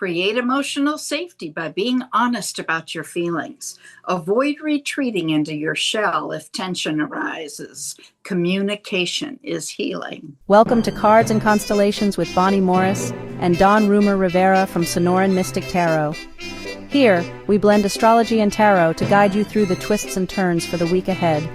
Create emotional safety by being honest about your feelings. Avoid retreating into your shell if tension arises. Communication is healing. Welcome to Cards and Constellations with Bonnie Morris and Dawn Rumor Rivera from Sonoran Mystic Tarot. Here, we blend astrology and tarot to guide you through the twists and turns for the week ahead.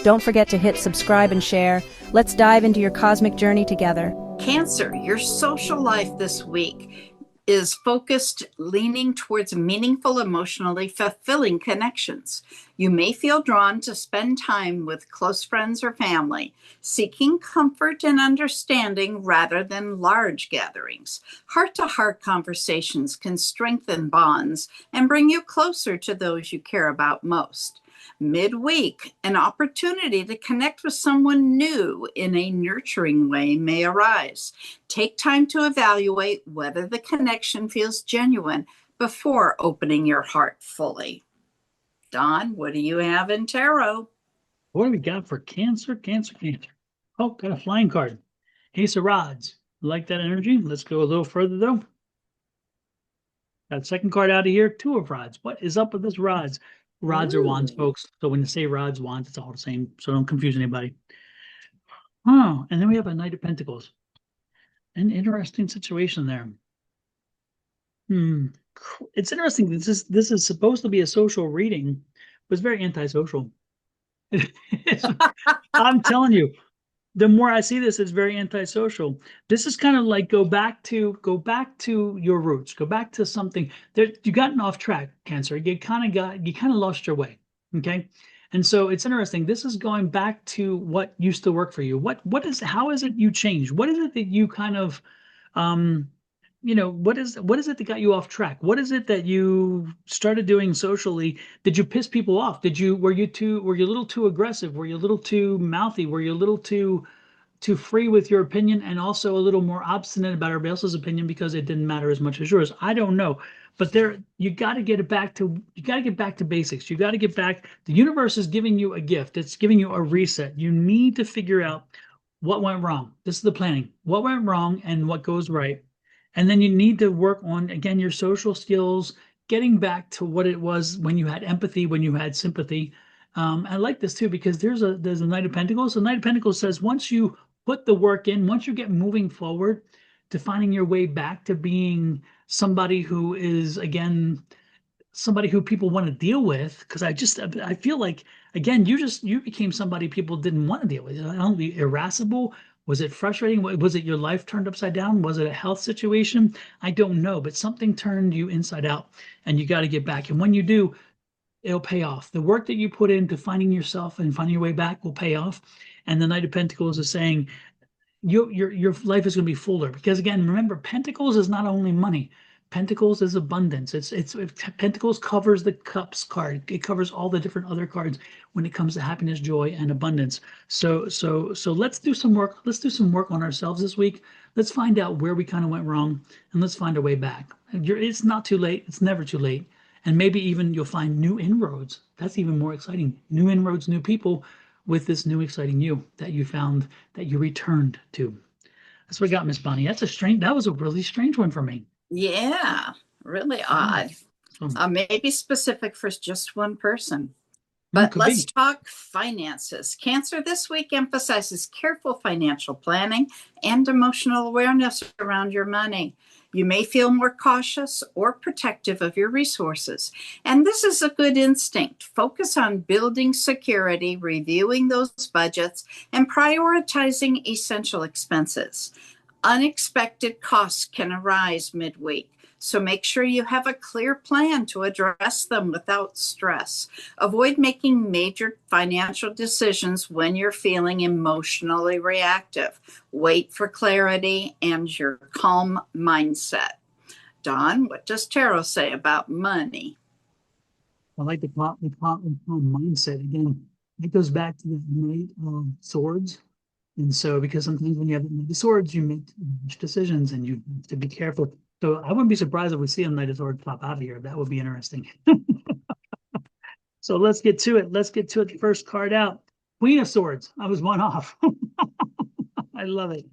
Don't forget to hit subscribe and share. Let's dive into your cosmic journey together. Cancer, your social life this week is focused, leaning towards meaningful, emotionally fulfilling connections. You may feel drawn to spend time with close friends or family, seeking comfort and understanding rather than large gatherings. Heart-to-heart conversations can strengthen bonds and bring you closer to those you care about most. Midweek, an opportunity to connect with someone new in a nurturing way may arise. Take time to evaluate whether the connection feels genuine before opening your heart fully. Dawn, what do you have in tarot? What do we got for Cancer? Cancer. Oh, got a flying card. Ace of Rods. Like that energy? Let's go a little further, though. Got second card out of here. Two of Rods. What is up with this Rods? Rods are wands, folks. So when you say rods, wands, it's all the same. So don't confuse anybody. Oh, and then we have a Knight of Pentacles. An interesting situation there. It's interesting. This is supposed to be a social reading, but it's very antisocial. I'm telling you, the more I see this, it's very antisocial. This is kind of like go back to your roots, go back to something that you gotten off track, Cancer. You kind of lost your way. Okay. And so it's interesting. This is going back to what used to work for you. How is it you changed? What is it that you kind of, what is it that got you off track? What is it that you started doing socially? Did you piss people off? Were you a little too aggressive? Were you a little too mouthy? Were you a little too free with your opinion and also a little more obstinate about everybody else's opinion because it didn't matter as much as yours? I don't know. But you got to get back to basics. You got to get back. The universe is giving you a gift. It's giving you a reset. You need to figure out what went wrong. This is the planning. What went wrong and what goes right. And then you need to work on, again, your social skills, getting back to what it was when you had empathy, when you had sympathy. I like this too, because there's a Knight of Pentacles. The Knight of Pentacles says once you put the work in, once you get moving forward to finding your way back to being somebody who is, again, somebody who people want to deal with, because I feel like, again, you became somebody people didn't want to deal with. I don't be irascible. Was it frustrating? Was it your life turned upside down? Was it a health situation? I don't know, but something turned you inside out and you got to get back. And when you do, it'll pay off. The work that you put into finding yourself and finding your way back will pay off. And the Knight of Pentacles is saying your life is going to be fuller, because, again, remember, Pentacles is not only money. Pentacles is abundance. Pentacles covers the Cups card. It covers all the different other cards when it comes to happiness, joy, and abundance. So let's do some work. Let's do some work on ourselves this week. Let's find out where we kind of went wrong, and let's find a way back. It's not too late. It's never too late. And maybe even you'll find new inroads. That's even more exciting. New inroads, new people with this new exciting you that you found, that you returned to. That's what I got, Miss Bonnie. That was a really strange one for me. Yeah, really odd. Maybe specific for just one person. But let's talk finances. Cancer this week emphasizes careful financial planning and emotional awareness around your money. You may feel more cautious or protective of your resources, and this is a good instinct. Focus on building security, reviewing those budgets, and prioritizing essential expenses. Unexpected costs can arise midweek, so make sure you have a clear plan to address them without stress. Avoid making major financial decisions when you're feeling emotionally reactive. Wait for clarity and your calm mindset. Dawn, what does tarot say about money? I like the calm mindset. Again, it goes back to the Knight of Swords. And so, because sometimes when you have the swords, you make decisions and you have to be careful. So I wouldn't be surprised if we see a Knight of Swords pop out of here. That would be interesting. So let's get to it. The first card out. Queen of Swords. I was one off. I love it.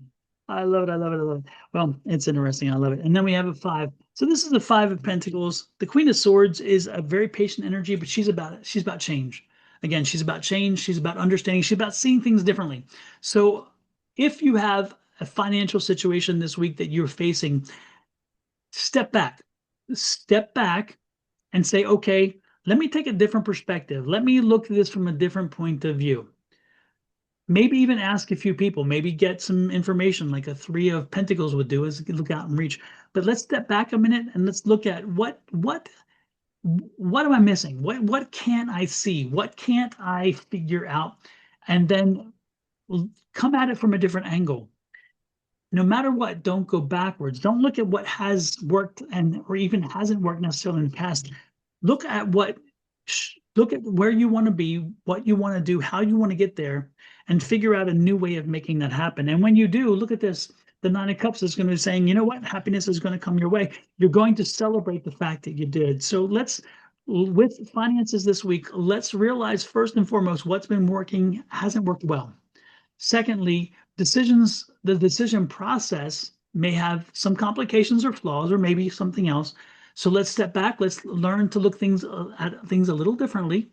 I love it. I love it. I love it. Well, it's interesting. I love it. And then we have a 5. So this is the 5 of Pentacles. The Queen of Swords is a very patient energy, but she's about it. She's about change. Again, she's about change. She's about understanding. She's about seeing things differently. So if you have a financial situation this week that you're facing, step back. Step back and say, okay, let me take a different perspective. Let me look at this from a different point of view. Maybe even ask a few people, maybe get some information like a 3 of Pentacles would do, is look out and reach. But let's step back a minute and let's look at what am I missing? What can't I see? What can't I figure out? And then come at it from a different angle. No matter what, don't go backwards. Don't look at what has worked and or even hasn't worked necessarily in the past. Look at look at where you want to be, what you want to do, how you want to get there, and figure out a new way of making that happen. And when you do, look at this. The 9 of Cups is going to be saying, you know what? Happiness is going to come your way. You're going to celebrate the fact that you did. So with finances this week, let's realize first and foremost what's been working hasn't worked well. Secondly, the decision process may have some complications or flaws or maybe something else. So let's step back. Let's learn to look at things a little differently.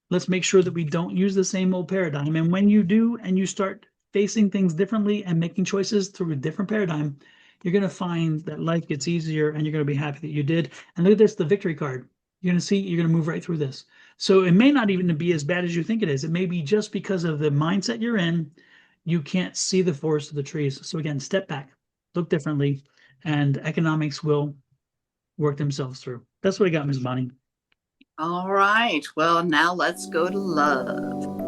Let's make sure that we don't use the same old paradigm. And when you do, and you start facing things differently and making choices through a different paradigm, you're going to find that life gets easier and you're going to be happy that you did. And look at this, the victory card. You're going to see, you're going to move right through this. So it may not even be as bad as you think it is. It may be just because of the mindset you're in, you can't see the forest of the trees. So again, step back, look differently, and economics will work themselves through. That's what I got, Ms. Bonnie. All right. Well, now let's go to love.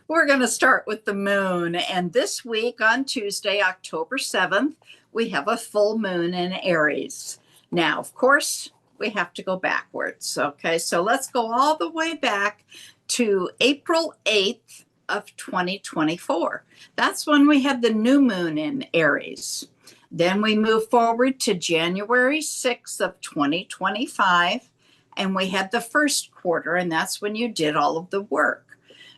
We're going to start with the moon. And this week on Tuesday, October 7th, we have a full moon in Aries. Now, of course, we have to go backwards. Okay, so let's go all the way back to April 8th of 2024. That's when we had the new moon in Aries. Then we move forward to January 6th of 2025, and we had the first quarter, and that's when you did all of the work.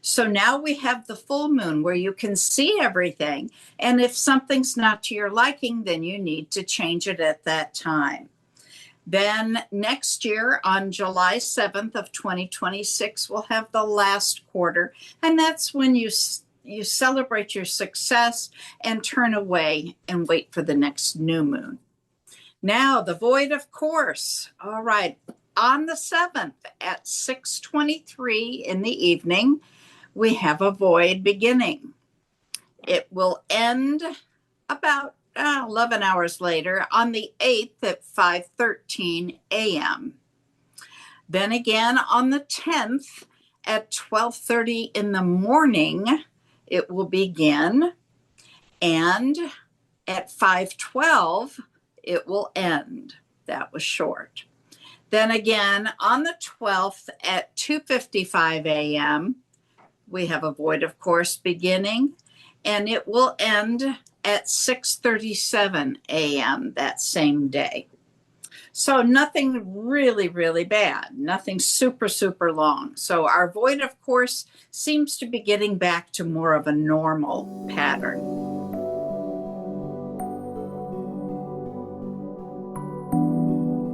So now we have the full moon where you can see everything. And if something's not to your liking, then you need to change it at that time. Then next year on July 7th of 2026, we'll have the last quarter. And that's when you celebrate your success and turn away and wait for the next new moon. Now the void, of course. All right. On the 7th at 6:23 in the evening, we have a void beginning. It will end about 11 hours later on the 8th at 5:13 a.m. Then again on the 10th at 12:30 in the morning, it will begin. And at 5:12, it will end. That was short. Then again on the 12th at 2:55 a.m., we have a void, of course, beginning, and it will end at 6:37 a.m. that same day. So nothing really, really bad, nothing super, super long. So our void, of course, seems to be getting back to more of a normal pattern.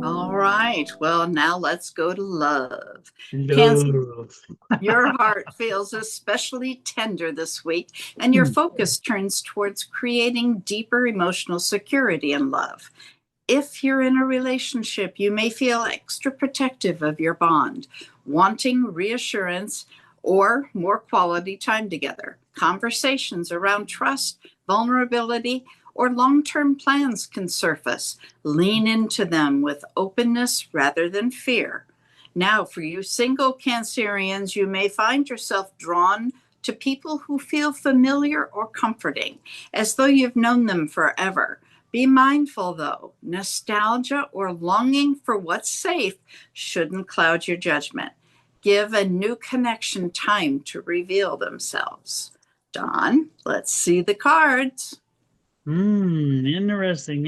All right. Well, now let's go to love. Cancer, your heart feels especially tender this week, and your focus turns towards creating deeper emotional security and love. If you're in a relationship, you may feel extra protective of your bond, wanting reassurance or more quality time together. Conversations around trust, vulnerability, or long-term plans can surface. Lean into them with openness rather than fear. Now, for you single Cancerians, you may find yourself drawn to people who feel familiar or comforting, as though you've known them forever. Be mindful, though, nostalgia or longing for what's safe shouldn't cloud your judgment. Give a new connection time to reveal themselves. Dawn, let's see the cards. Interesting.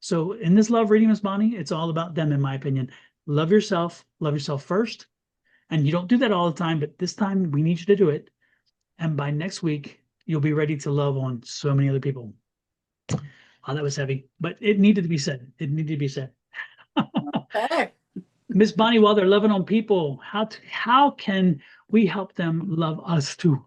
So in this love reading, Miss Bonnie, it's all about them, in my opinion. Love yourself first. And you don't do that all the time, but this time we need you to do it. And by next week, you'll be ready to love on so many other people. Oh, that was heavy, but it needed to be said. It needed to be said. Okay. Miss Bonnie, while they're loving on people, how can we help them love us too?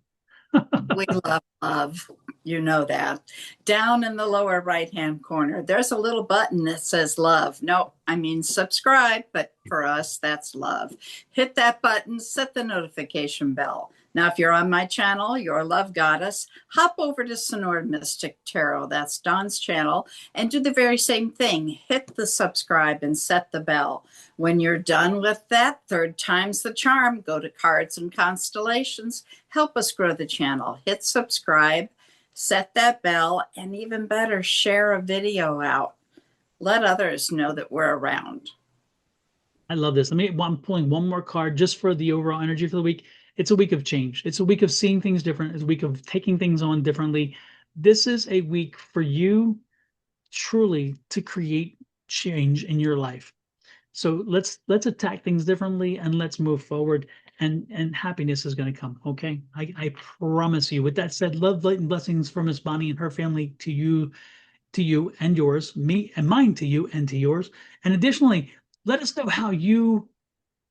We love love. You know that. Down in the lower right-hand corner, there's a little button that says love. No, I mean subscribe, but for us, that's love. Hit that button, set the notification bell. Now, if you're on my channel, Your Love Goddess, hop over to Sonoran Mystic Tarot. That's Dawn's channel, and do the very same thing. Hit the subscribe and set the bell. When you're done with that, third time's the charm. Go to Cards and Constellations. Help us grow the channel. Hit subscribe, set that bell, and even better, share a video out. Let others know that we're around. I love this. I'm pulling one more card just for the overall energy for the week. It's a week of change. It's a week of seeing things different. It's a week of taking things on differently. This is a week for you truly to create change in your life. So let's attack things differently and let's move forward, and happiness is going to come. Okay. I promise you. With that said, love, light, and blessings from Miss Bonnie and her family to you and yours, me and mine to you and to yours. And additionally, let us know how you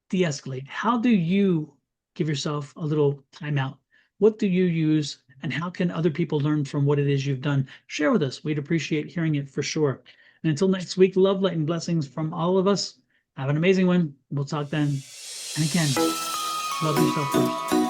de-escalate. How do you give yourself a little timeout? What do you use, and how can other people learn from what it is you've done? Share with us. We'd appreciate hearing it for sure. And until next week, love, light, and blessings from all of us. Have an amazing one. We'll talk then. And again, love yourself first.